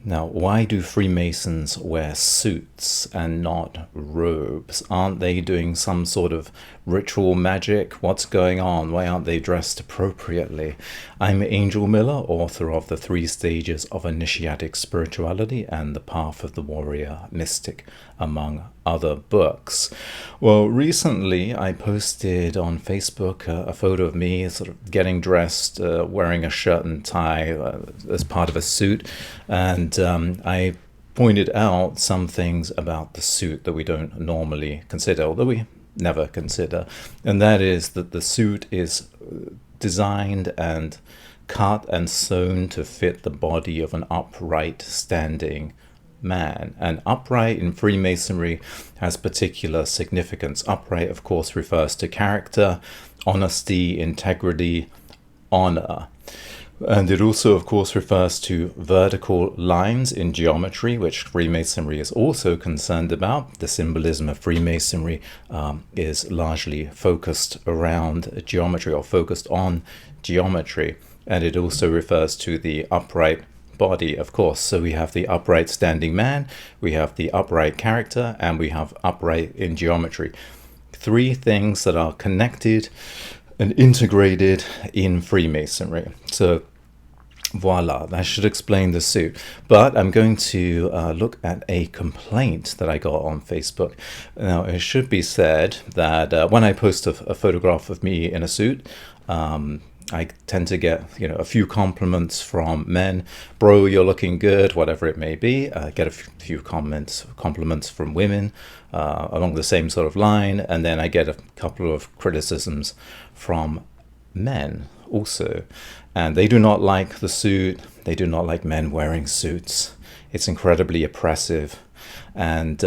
Now, why do Freemasons wear suits and not robes? Aren't they doing some sort of ritual magic? What's going on? Why aren't they dressed appropriately? I'm Angel Miller, author of The 3 Stages of Initiatic Spirituality and The Path of the Warrior Mystic, among other books. Well, recently I posted on Facebook a photo of me sort of getting dressed, wearing a shirt and tie as part of a suit, and I pointed out some things about the suit that we don't normally consider, although we never consider, and that is that the suit is designed and cut and sewn to fit the body of an upright standing man. And upright in Freemasonry has particular significance. Upright, of course, refers to character, honesty, integrity, honor. And it also, of course, refers to vertical lines in geometry, which Freemasonry is also concerned about. The symbolism of Freemasonry is largely focused around geometry, or focused on geometry. And it also refers to the upright body, of course. So we have the upright standing man, we have the upright character, and we have upright in geometry. 3 things that are connected and integrated in Freemasonry. So voila, that should explain the suit. But I'm going to look at a complaint that I got on Facebook. Now, it should be said that when I post a photograph of me in a suit, I tend to get, a few compliments from men. Bro, you're looking good, whatever it may be. I get a few compliments from women along the same sort of line. And then I get a couple of criticisms from men also. And they do not like the suit. They do not like men wearing suits. It's incredibly oppressive. And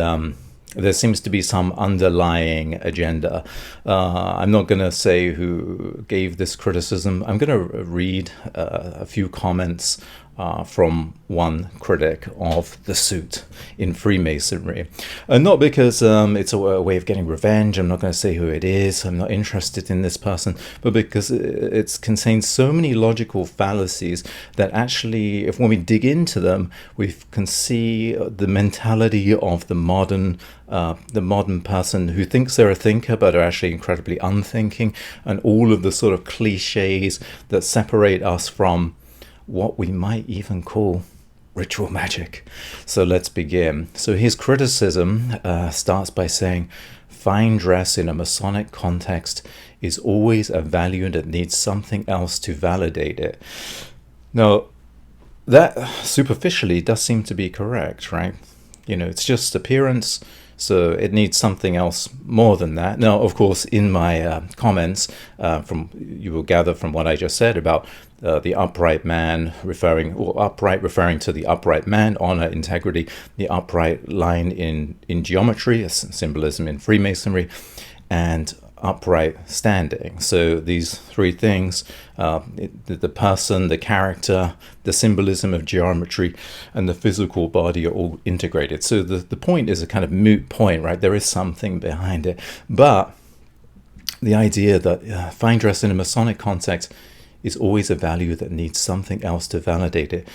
there seems to be some underlying agenda. I'm not going to say who gave this criticism. I'm going to read a few comments from one critic of the suit in Freemasonry. Not because it's a way of getting revenge. I'm not going to say who it is. I'm not interested in this person. But because it contains so many logical fallacies that actually, when we dig into them, we can see the mentality of the modern person who thinks they're a thinker but are actually incredibly unthinking, and all of the sort of cliches that separate us from what we might even call ritual magic. So let's begin. So his criticism starts by saying, fine dress in a Masonic context is always a value that needs something else to validate it. Now, that superficially does seem to be correct, right? It's just appearance, so it needs something else more than that. Now, of course, in my comments, you will gather from what I just said about the upright man referring to the upright man, honor, integrity, the upright line in geometry, symbolism in Freemasonry, and upright standing. So these 3 things, the person, the character, the symbolism of geometry, and the physical body are all integrated. So the point is a kind of moot point, right? There is something behind it. But the idea that fine dress in a Masonic context is always a value that needs something else to validate it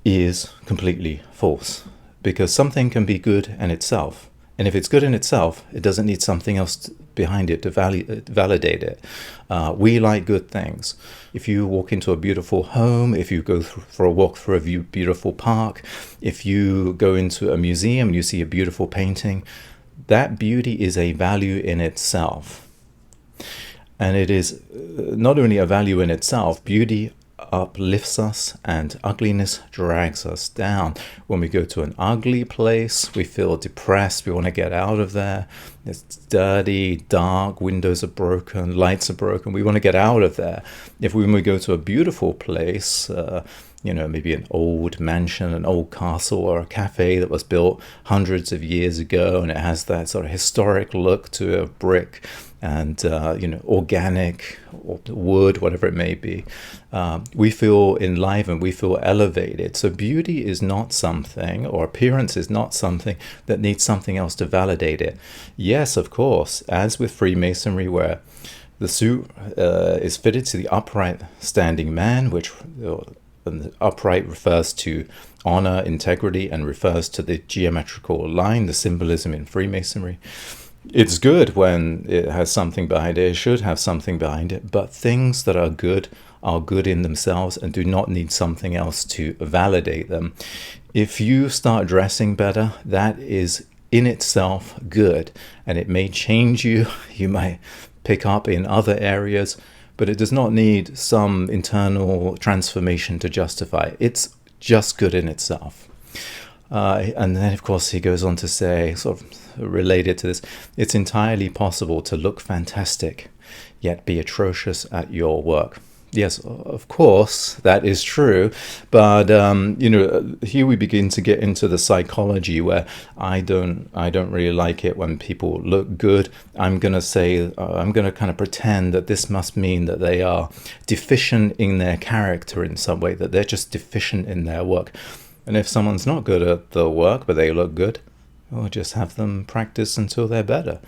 is completely false. Because something can be good in itself. And if it's good in itself, it doesn't need something else behind it to validate it. We like good things. If you walk into a beautiful home, if you go for a walk through a beautiful park, if you go into a museum and you see a beautiful painting, that beauty is a value in itself. And it is not only a value in itself, beauty uplifts us and ugliness drags us down. When we go to an ugly place, we feel depressed, we want to get out of there. It's dirty, dark, windows are broken, lights are broken, we want to get out of there. When we go to a beautiful place, maybe an old mansion, an old castle, or a cafe that was built hundreds of years ago, and it has that sort of historic look to a brick and organic or wood, whatever it may be, we feel enlivened, we feel elevated. So beauty is not something, or appearance is not something that needs something else to validate it. Yes, of course, as with Freemasonry, where the suit is fitted to the upright standing man, which and the upright refers to honor, integrity, and refers to the geometrical line, the symbolism in Freemasonry. It's good when it has something behind it. It should have something behind it. But things that are good in themselves and do not need something else to validate them. If you start dressing better, that is in itself good. And it may change you. You might pick up in other areas. But it does not need some internal transformation to justify it. It's just good in itself. And then, of course, he goes on to say, sort of related to this, it's entirely possible to look fantastic, yet be atrocious at your work. Yes, of course, that is true. But, here we begin to get into the psychology where I don't really like it when people look good. I'm going to say, I'm going to kind of pretend that this must mean that they are deficient in their character in some way, that they're just deficient in their work. And if someone's not good at the work, but they look good, we'll just have them practice until they're better.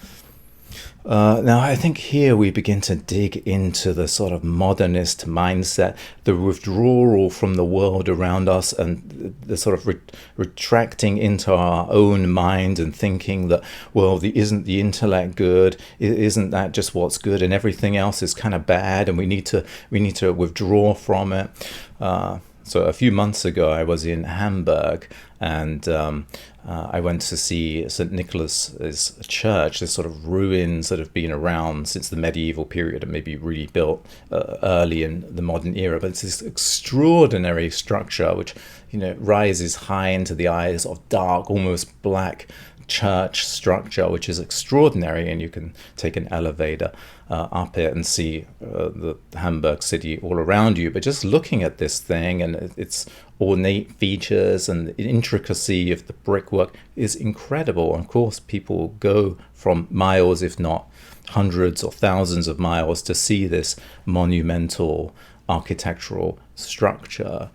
Now, I think here we begin to dig into the sort of modernist mindset, the withdrawal from the world around us, and the sort of retracting into our own mind and thinking that, well, isn't the intellect good? Isn't that just what's good? And everything else is kind of bad, and we need to withdraw from it. So a few months ago, I was in Hamburg, and I went to see St. Nicholas's church, this sort of ruins that have been around since the medieval period and maybe rebuilt early in the modern era. But it's this extraordinary structure which, rises high into the eyes of dark, almost black church structure, which is extraordinary, and you can take an elevator up it and see the Hamburg city all around you. But just looking at this thing and its ornate features and the intricacy of the brickwork is incredible. And of course, people go from miles, if not hundreds or thousands of miles, to see this monumental architectural structure.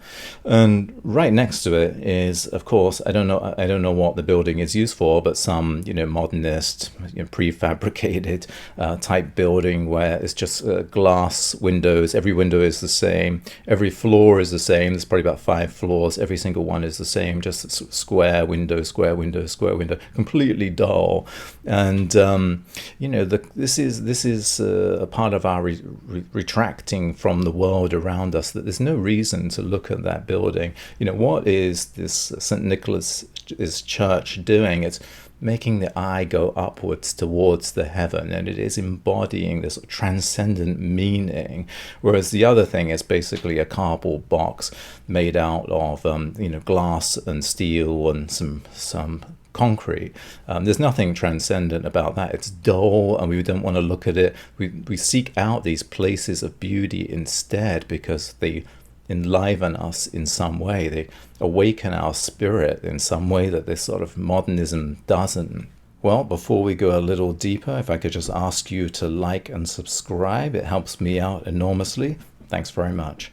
And right next to it is, of course, I don't know what the building is used for, but some modernist prefabricated type building where it's just glass windows. Every window is the same, every floor is the same. There's probably about 5 floors, every single one is the same, just square window, square window, square window, completely dull. And this is a part of our retracting from the world around us, that there's no reason to look at that building. What is this St. Nicholas's church doing? It's making the eye go upwards towards the heaven, and it is embodying this transcendent meaning, whereas the other thing is basically a cardboard box made out of glass and steel and some concrete. There's nothing transcendent about that. It's dull, and we don't want to look at it. We seek out these places of beauty instead because they enliven us in some way. They awaken our spirit in some way that this sort of modernism doesn't. Well, before we go a little deeper, if I could just ask you to like and subscribe, it helps me out enormously. Thanks very much.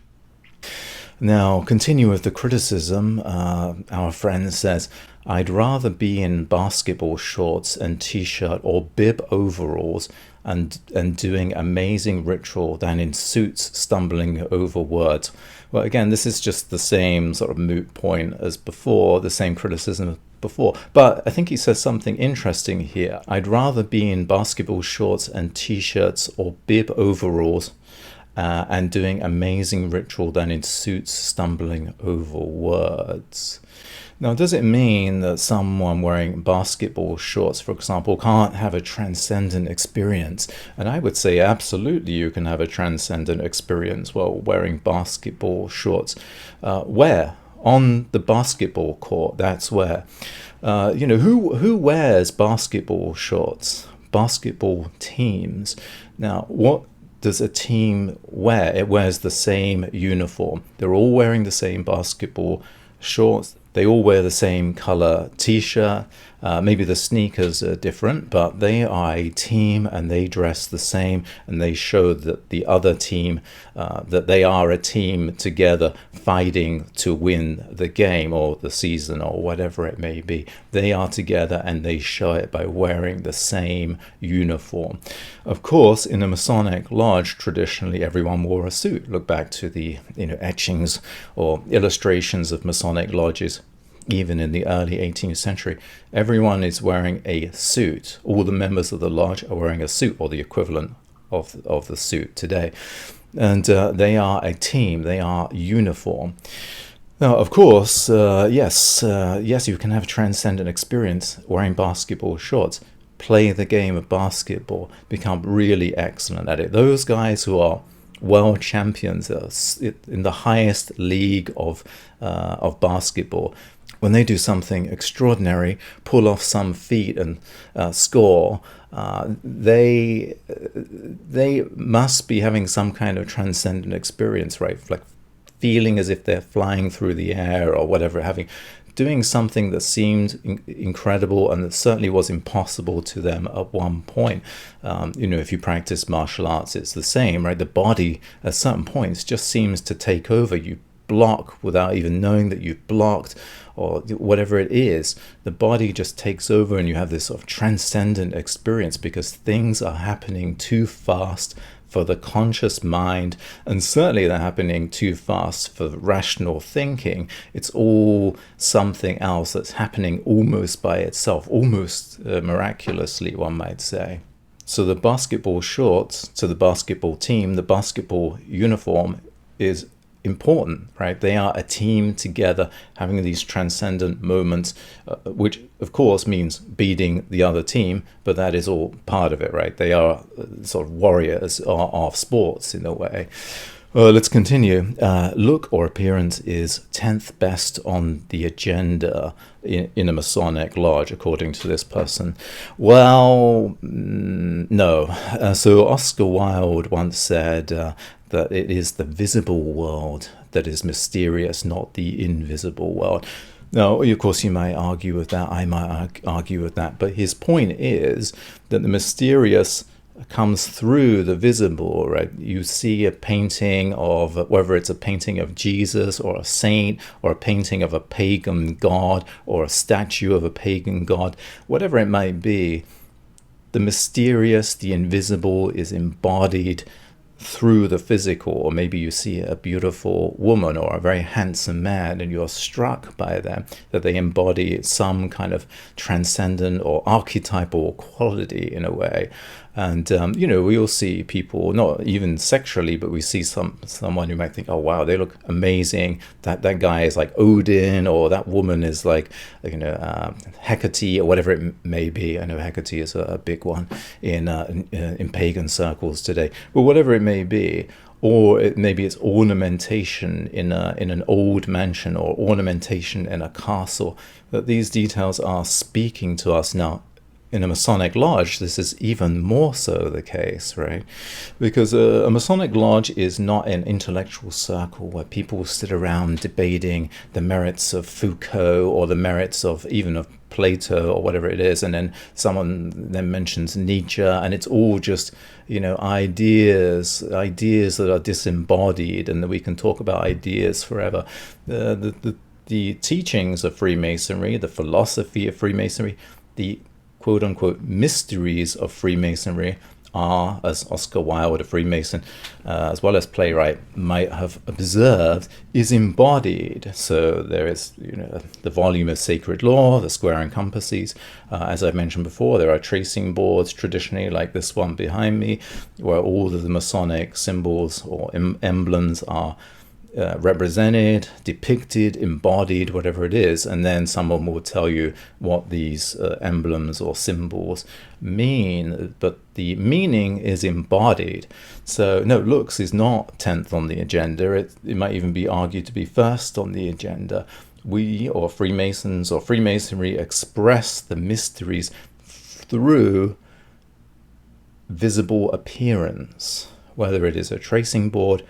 Now, continue with the criticism. Our friend says, I'd rather be in basketball shorts and t-shirt or bib overalls and doing amazing ritual than in suits stumbling over words. Well, again, this is just the same sort of moot point as before, the same criticism as before. But I think he says something interesting here. I'd rather be in basketball shorts and t-shirts or bib overalls and doing amazing ritual than in suits stumbling over words. Now, does it mean that someone wearing basketball shorts, for example, can't have a transcendent experience? And I would say absolutely you can have a transcendent experience while wearing basketball shorts. Where? On the basketball court, that's where. Who wears basketball shorts? Basketball teams. Now, what does a team wear? It wears the same uniform. They're all wearing the same basketball shorts. They all wear the same color t-shirt. Maybe the sneakers are different, but they are a team and they dress the same, and they show that the other team, that they are a team together fighting to win the game or the season or whatever it may be. They are together and they show it by wearing the same uniform. Of course, in a Masonic lodge, traditionally everyone wore a suit. Look back to the etchings or illustrations of Masonic lodges. even in the early 18th century. Everyone is wearing a suit. All the members of the lodge are wearing a suit, or the equivalent of the suit today. And they are a team. They are uniform. Now, of course, yes, you can have a transcendent experience wearing basketball shorts. Play the game of basketball, become really excellent at it. Those guys who are world champions in the highest league of basketball, when they do something extraordinary, pull off some feat and score, they must be having some kind of transcendent experience, right? Like feeling as if they're flying through the air or whatever, doing something that seemed incredible and that certainly was impossible to them at one point. If you practice martial arts, it's the same, right? The body at certain points just seems to take over. You block without even knowing that you've blocked, or whatever it is. The body just takes over, and you have this sort of transcendent experience because things are happening too fast for the conscious mind, and certainly they're happening too fast for rational thinking. It's all something else that's happening almost by itself, almost miraculously, one might say. So the basketball shorts to the basketball team, the basketball uniform is important, right? They are a team together having these transcendent moments, which of course means beating the other team, but that is all part of it, right? They are sort of warriors of sports in a way. Let's continue. Look or appearance is 10th best on the agenda in a Masonic lodge, according to this person. Well, no. So Oscar Wilde once said that it is the visible world that is mysterious, not the invisible world. Now, of course, you might argue with that. I might argue with that. But his point is that the mysterious comes through the visible, right? You see a painting of, whether it's a painting of Jesus or a saint, or a painting of a pagan god, or a statue of a pagan god, whatever it might be, the mysterious, the invisible is embodied through the physical. Or maybe you see a beautiful woman or a very handsome man and you're struck by them, that they embody some kind of transcendent or archetypal quality in a way. And we all see people, not even sexually, but we see someone who might think, oh wow, they look amazing, that guy is like Odin, or that woman is like Hecate, or whatever it may be. I know Hecate is a big one in pagan circles today, but whatever it may be. Or maybe it's ornamentation in an old mansion, or ornamentation in a castle, that these details are speaking to us now. In a Masonic lodge, this is even more so the case, right? Because a Masonic lodge is not an intellectual circle where people sit around debating the merits of Foucault or the merits of even of Plato or whatever it is, and then someone then mentions Nietzsche, and it's all just ideas that are disembodied, and that we can talk about ideas forever. The teachings of Freemasonry, the philosophy of Freemasonry, the quote-unquote mysteries of Freemasonry are, as Oscar Wilde, a Freemason, as well as playwright, might have observed, is embodied. So there is the volume of sacred law, the square and compasses. As I mentioned before, there are tracing boards traditionally, like this one behind me, where all of the Masonic symbols or emblems are represented, depicted, embodied, whatever it is, and then someone will tell you what these emblems or symbols mean, but the meaning is embodied. So no, looks is not 10th on the agenda. It might even be argued to be first on the agenda. We, or Freemasons or Freemasonry, express the mysteries through visible appearance, whether it is a tracing board,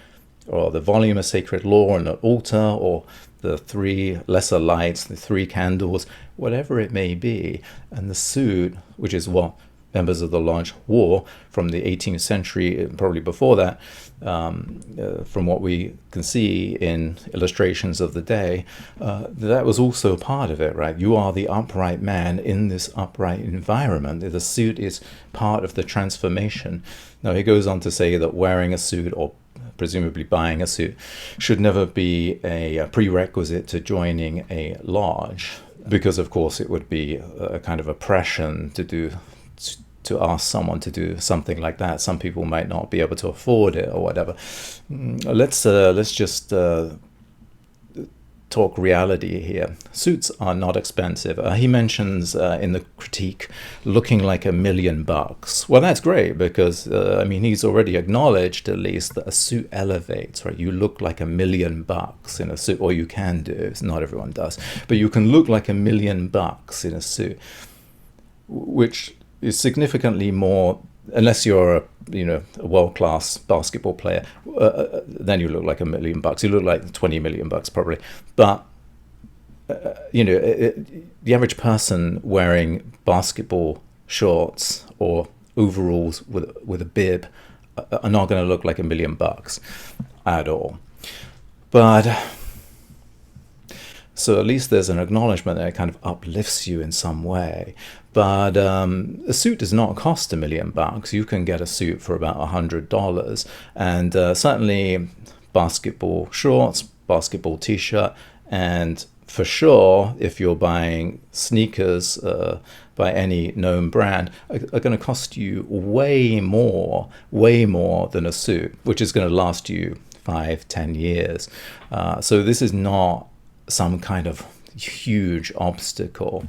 or the volume of sacred law on an altar, or the 3 lesser lights, the 3 candles, whatever it may be. And the suit, which is what members of the lodge wore from the 18th century, probably before that, from what we can see in illustrations of the day, that was also part of it, right? You are the upright man in this upright environment. The suit is part of the transformation. Now, he goes on to say that wearing a suit or presumably buying a suit, should never be a prerequisite to joining a lodge, because of course it would be a kind of oppression to ask someone to do something like that. Some people might not be able to afford it or whatever. Let's just talk reality here. Suits are not expensive. He mentions in the critique looking like $1 million. Well, that's great, because I mean, he's already acknowledged at least that a suit elevates, right? You look like $1 million in a suit, or you can do. Not everyone does, but you can look like $1 million in a suit, which is significantly more. Unless you're a world-class basketball player, then you look like $1 million. You look like 20 million bucks probably. But the average person wearing basketball shorts or overalls with a bib are not going to look like $1 million at all. But so at least there's an acknowledgement that it kind of uplifts you in some way. But a suit does not cost $1 million. You can get a suit for about $100, and certainly basketball shorts, basketball t-shirt, and for sure, if you're buying sneakers by any known brand, are going to cost you way more than a suit, which is going to last you 5-10 years. So this is not some kind of huge obstacle.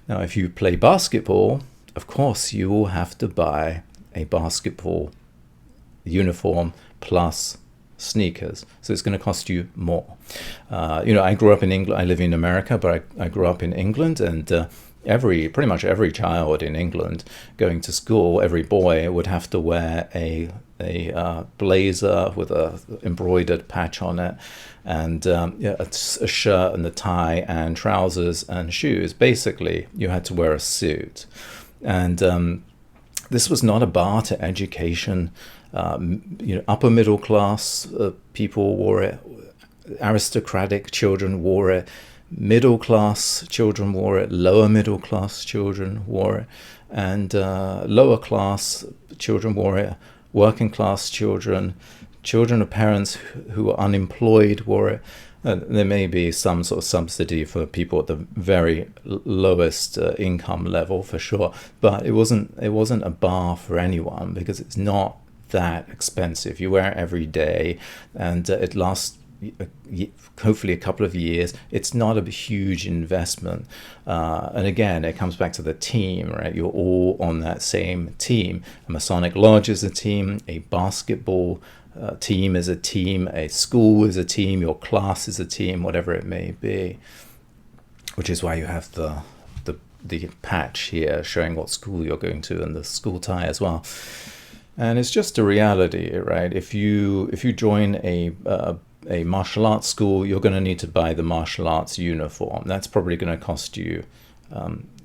Now, if you play basketball, of course you will have to buy a basketball uniform plus sneakers, so it's going to cost you more. I grew up in England. I live in America, but I grew up in England, and pretty much every child in England going to school, every boy would have to wear a blazer with a embroidered patch on it, and a shirt and a tie and trousers and shoes. Basically, you had to wear a suit, and this was not a bar to education. Upper middle class people wore it. Aristocratic children wore it. Middle class children wore it. Lower middle class children wore it, and lower class children wore it. Working class children of parents who were unemployed wore it. There may be some sort of subsidy for people at the very lowest income level, for sure, but it wasn't a bar for anyone, because it's not that expensive. You wear it every day, and it lasts hopefully a couple of years. It's not a huge investment, and again, it comes back to the team, right? You're all on that same team. A Masonic lodge is a team, a basketball team is a team, a school is a team, your class is a team, whatever it may be, which is why you have the patch here showing what school you're going to, and the school tie as well. And it's just a reality, right? If you join a martial arts school, you're going to need to buy the martial arts uniform. That's probably going to cost you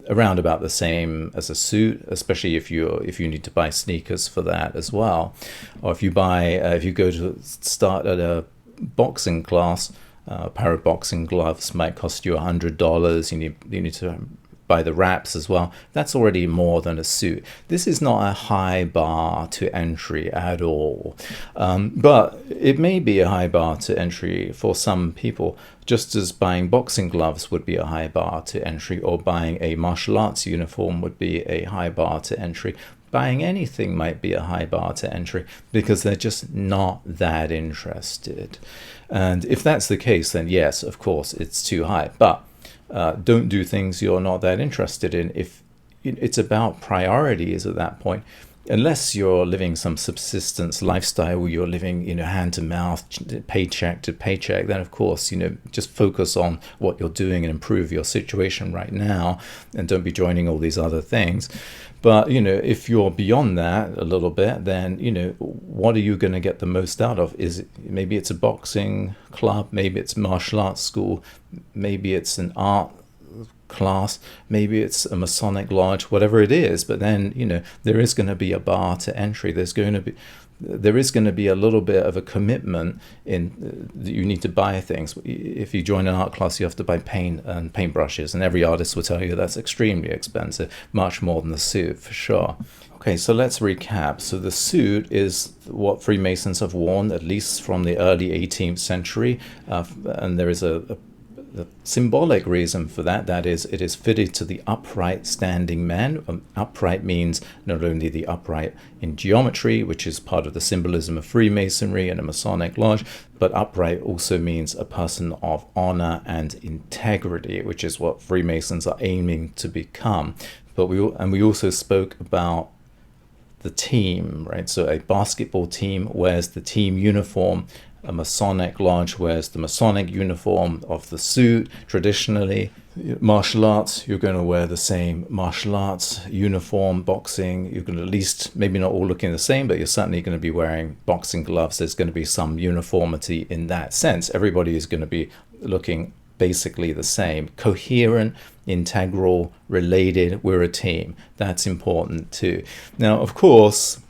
around about the same as a suit, especially if you need to buy sneakers for that as well. Or if you go to start at a boxing class, a pair of boxing gloves might cost you $100. You need to buy the wraps as well. That's already more than a suit. This is not a high bar to entry at all, but it may be a high bar to entry for some people, just as buying boxing gloves would be a high bar to entry, or buying a martial arts uniform would be a high bar to entry. Buying anything might be a high bar to entry, because they're just not that interested. And if that's the case, then yes, of course, it's too high. But don't do things you're not that interested in. If it's about priorities at that point, unless you're living some subsistence lifestyle where you're living, hand to mouth, paycheck to paycheck, then of course, just focus on what you're doing and improve your situation right now, and don't be joining all these other things. But, if you're beyond that a little bit, then, what are you going to get the most out of? Maybe it's a boxing club, maybe it's martial arts school, maybe it's an art class, maybe it's a Masonic lodge, whatever it is. But then, there is going to be a bar to entry. There's going to be there is going to be a little bit of a commitment in you need to buy things. If you join an art class, you have to buy paint and paintbrushes, and every artist will tell you that's extremely expensive, much more than the suit for sure. Okay, so let's recap. So the suit is what Freemasons have worn, at least from the early 18th century, and there is a symbolic reason for that. That is, it is fitted to the upright standing man. Upright means not only the upright in geometry, which is part of the symbolism of Freemasonry and a Masonic lodge, but upright also means a person of honor and integrity, which is what Freemasons are aiming to become. But we also spoke about the team, right? So a basketball team wears the team uniform. A Masonic lodge wears the Masonic uniform of the suit. Traditionally, martial arts, you're going to wear the same martial arts uniform. Boxing, you're going to, at least, maybe not all looking the same, but you're certainly going to be wearing boxing gloves. There's going to be some uniformity in that sense. Everybody is going to be looking basically the same. Coherent, integral, related, we're a team. That's important too. Now, of course,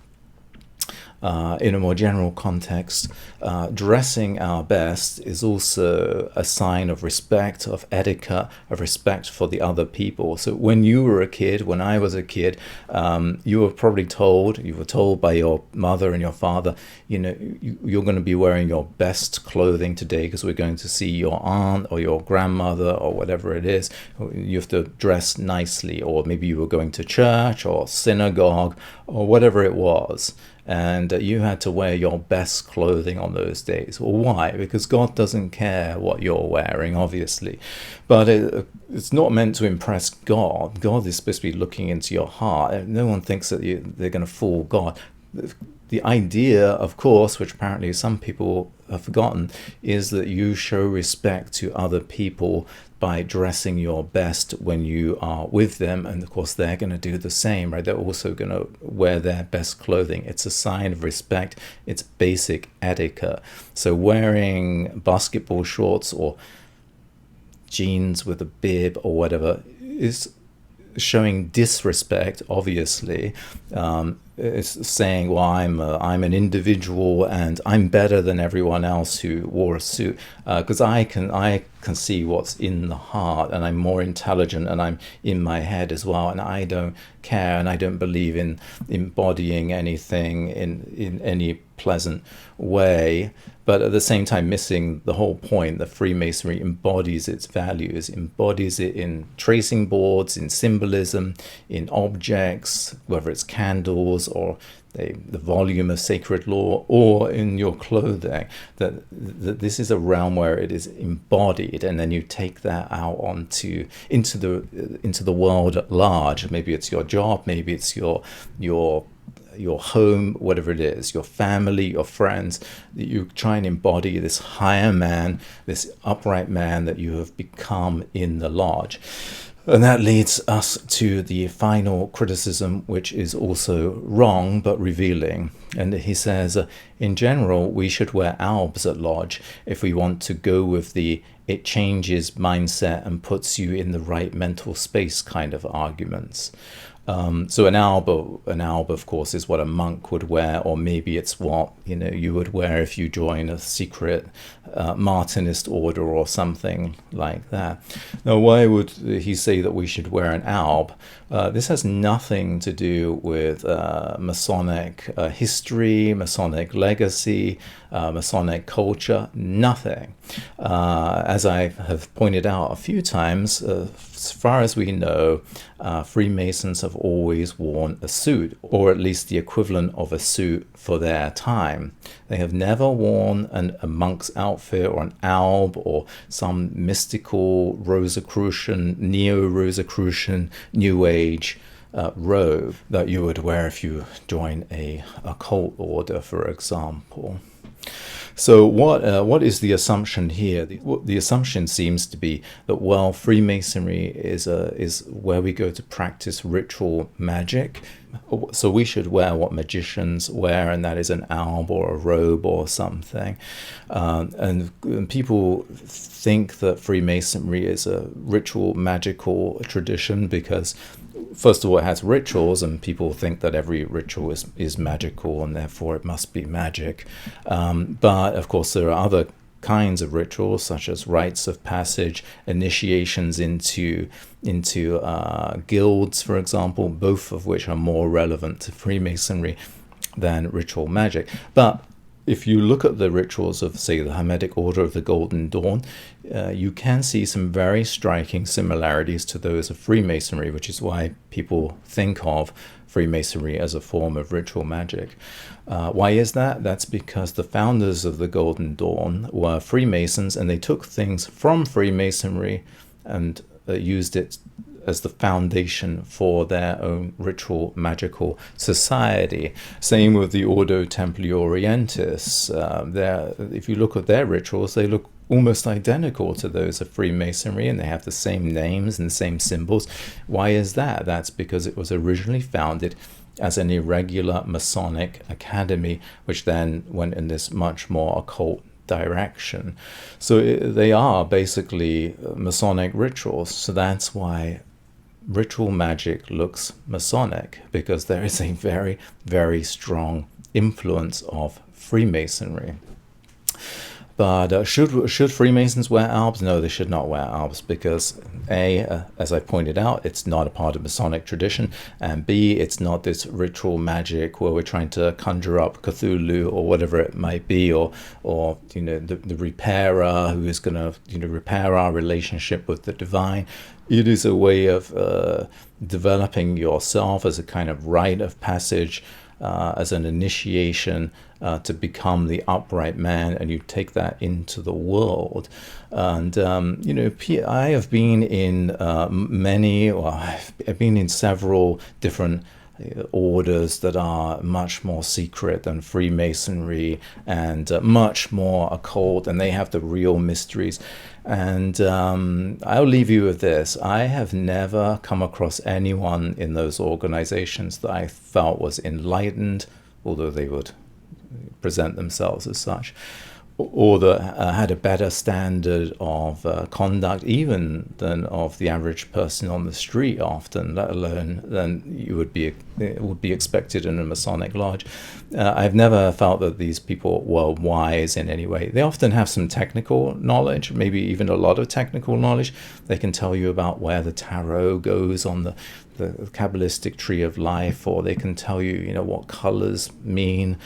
in a more general context, dressing our best is also a sign of respect, of etiquette, of respect for the other people. So when you were a kid, when I was a kid, you were told by your mother and your father, you're going to be wearing your best clothing today because we're going to see your aunt or your grandmother or whatever it is. You have to dress nicely, or maybe you were going to church or synagogue or whatever it was. And you had to wear your best clothing on those days. Well, why? Because God doesn't care what you're wearing, obviously. But it's not meant to impress God. God is supposed to be looking into your heart. No one thinks that they're going to fool God. The idea, of course, which apparently some people have forgotten, is that you show respect to other people by dressing your best when you are with them. And of course, they're going to do the same, right? They're also going to wear their best clothing. It's a sign of respect. It's basic etiquette. So wearing basketball shorts or jeans with a bib or whatever is showing disrespect, obviously. It's saying, well, I'm an individual and I'm better than everyone else who wore a suit because I can see what's in the heart, and I'm more intelligent, and I'm in my head as well, and I don't care, and I don't believe in embodying anything in any pleasant way. But at the same time, missing the whole point that Freemasonry embodies its values, embodies it in tracing boards, in symbolism, in objects, whether it's candles or the volume of sacred law, or in your clothing, that this is a realm where it is embodied, and then you take that out into the world at large. Maybe it's your job, maybe it's your home, whatever it is, your family, your friends. You try and embody this higher man, this upright man that you have become in the lodge. And that leads us to the final criticism, which is also wrong but revealing. And he says, in general, we should wear albs at lodge if we want to go with the it changes mindset and puts you in the right mental space kind of arguments. So an alb, of course, is what a monk would wear, or maybe it's what you would wear if you join a secret Martinist order or something like that. Now, why would he say that we should wear an alb? This has nothing to do with Masonic history, Masonic legacy, Masonic culture, nothing. As I have pointed out a few times, as far as we know, Freemasons have always worn a suit, or at least the equivalent of a suit for their time. They have never worn a monk's outfit or an alb or some mystical Rosicrucian, neo-Rosicrucian, New Age robe that you would wear if you join a cult order, for example. So what is the assumption here? The assumption seems to be that, well, Freemasonry is where we go to practice ritual magic. So we should wear what magicians wear, and that is an alb or a robe or something. And people think that Freemasonry is a ritual, magical tradition because, first of all, it has rituals, and people think that every ritual is magical, and therefore it must be magic. But of course, there are other kinds of rituals, such as rites of passage, initiations into guilds, for example, both of which are more relevant to Freemasonry than ritual magic. But if you look at the rituals of, say, the Hermetic Order of the Golden Dawn, you can see some very striking similarities to those of Freemasonry, which is why people think of Freemasonry as a form of ritual magic. Why is that? That's because the founders of the Golden Dawn were Freemasons, and they took things from Freemasonry and used it as the foundation for their own ritual magical society. Same with the Ordo Templi Orientis. If you look at their rituals, they look almost identical to those of Freemasonry, and they have the same names and the same symbols. Why is that? That's because it was originally founded as an irregular Masonic academy, which then went in this much more occult direction. So they are basically Masonic rituals. So that's why ritual magic looks Masonic, because there is a very, very strong influence of Freemasonry. But should Freemasons wear albs? No, they should not wear albs, because A, as I pointed out, it's not a part of Masonic tradition, and B, it's not this ritual magic where we're trying to conjure up Cthulhu or whatever it might be, or the repairer who is going to repair our relationship with the divine. It is a way of developing yourself as a kind of rite of passage, as an initiation to become the upright man, and you take that into the world. And I have been in I've been in several different orders that are much more secret than Freemasonry, and much more occult, and they have the real mysteries. And I'll leave you with this. I have never come across anyone in those organizations that I felt was enlightened, although they would present themselves as such, or that had a better standard of conduct even than of the average person on the street often, let alone than would be expected in a Masonic lodge. I've never felt that these people were wise in any way. They often have some technical knowledge, maybe even a lot of technical knowledge. They can tell you about where the tarot goes on the Kabbalistic tree of life, or they can tell you, what colors mean.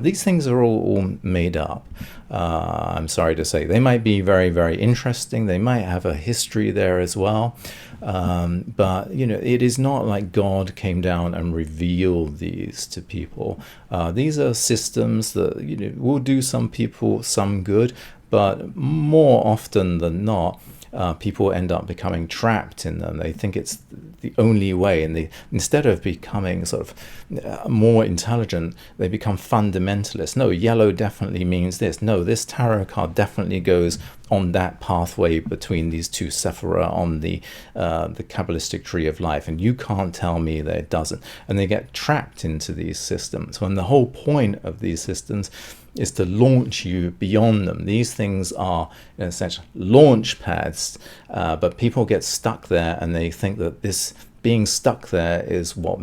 These things are all made up. I'm sorry to say. They might be very, very interesting. They might have a history there as well. But, it is not like God came down and revealed these to people. These are systems that, will do some people some good, but more often than not, people end up becoming trapped in them. They think it's the only way, and instead of becoming sort of more intelligent, they become fundamentalists. No, yellow definitely means this. No, this tarot card definitely goes on that pathway between these two sephira on the Kabbalistic tree of life, and you can't tell me that it doesn't. And they get trapped into these systems, when the whole point of these systems is to launch you beyond them. These things are, in a sense, launch pads, but people get stuck there, and they think that this being stuck there is what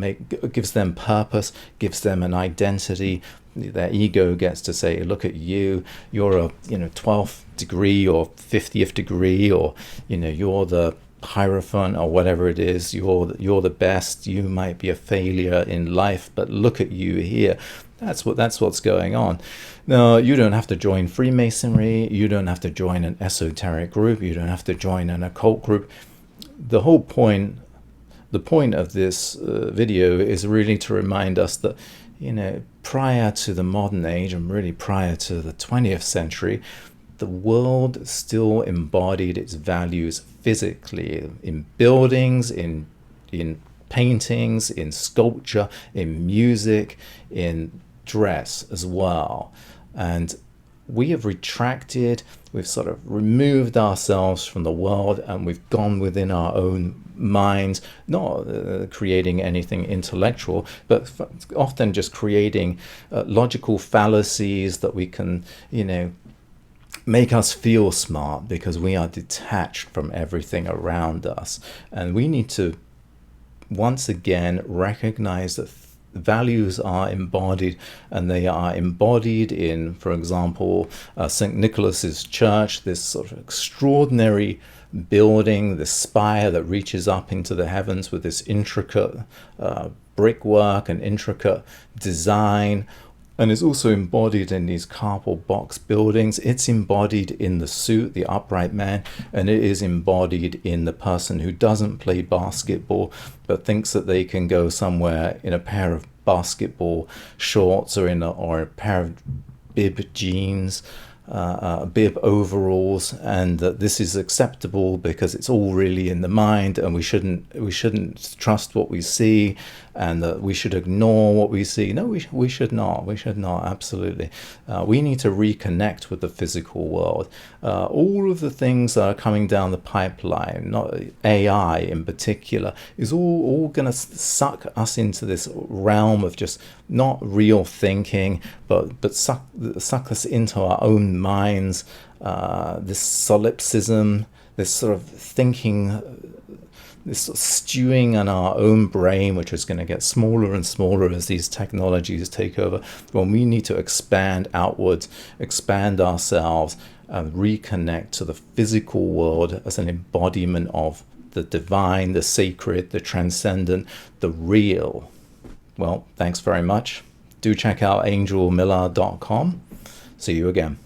gives them purpose, gives them an identity. Their ego gets to say, look at you, you're a 12th degree or 50th degree, or you're the Hierophant or whatever it is, you're the best. You might be a failure in life, but look at you here. That's what's going on. Now, you don't have to join Freemasonry, you don't have to join an esoteric group, you don't have to join an occult group. The point of this video is really to remind us that, prior to the modern age, and really prior to the 20th century, the world still embodied its values physically in buildings, in paintings, in sculpture, in music, in dress as well. And we have retracted, we've sort of removed ourselves from the world, and we've gone within our own minds, not creating anything intellectual, but often just creating logical fallacies that we can, make us feel smart because we are detached from everything around us. And we need to once again recognize that values are embodied, and they are embodied in, for example, St. Nicholas's Church, this sort of extraordinary building, this spire that reaches up into the heavens with this intricate brickwork and intricate design. And is also embodied in these cardboard box buildings. It's embodied in the suit, the upright man, and it is embodied in the person who doesn't play basketball but thinks that they can go somewhere in a pair of basketball shorts or a pair of bib jeans, bib overalls, and that this is acceptable because it's all really in the mind, and we shouldn't trust what we see, and that we should ignore what we see. No, we should not. We should not. Absolutely, we need to reconnect with the physical world. All of the things that are coming down the pipeline, not AI in particular, is all going to suck us into this realm of just not real thinking, but suck us into our own minds. This solipsism, this sort of thinking, this sort of stewing in our own brain, which is going to get smaller and smaller as these technologies take over, when we need to expand outwards, expand ourselves, and reconnect to the physical world as an embodiment of the divine, the sacred, the transcendent, the real. Well, thanks very much. Do check out angelmiller.com. See you again.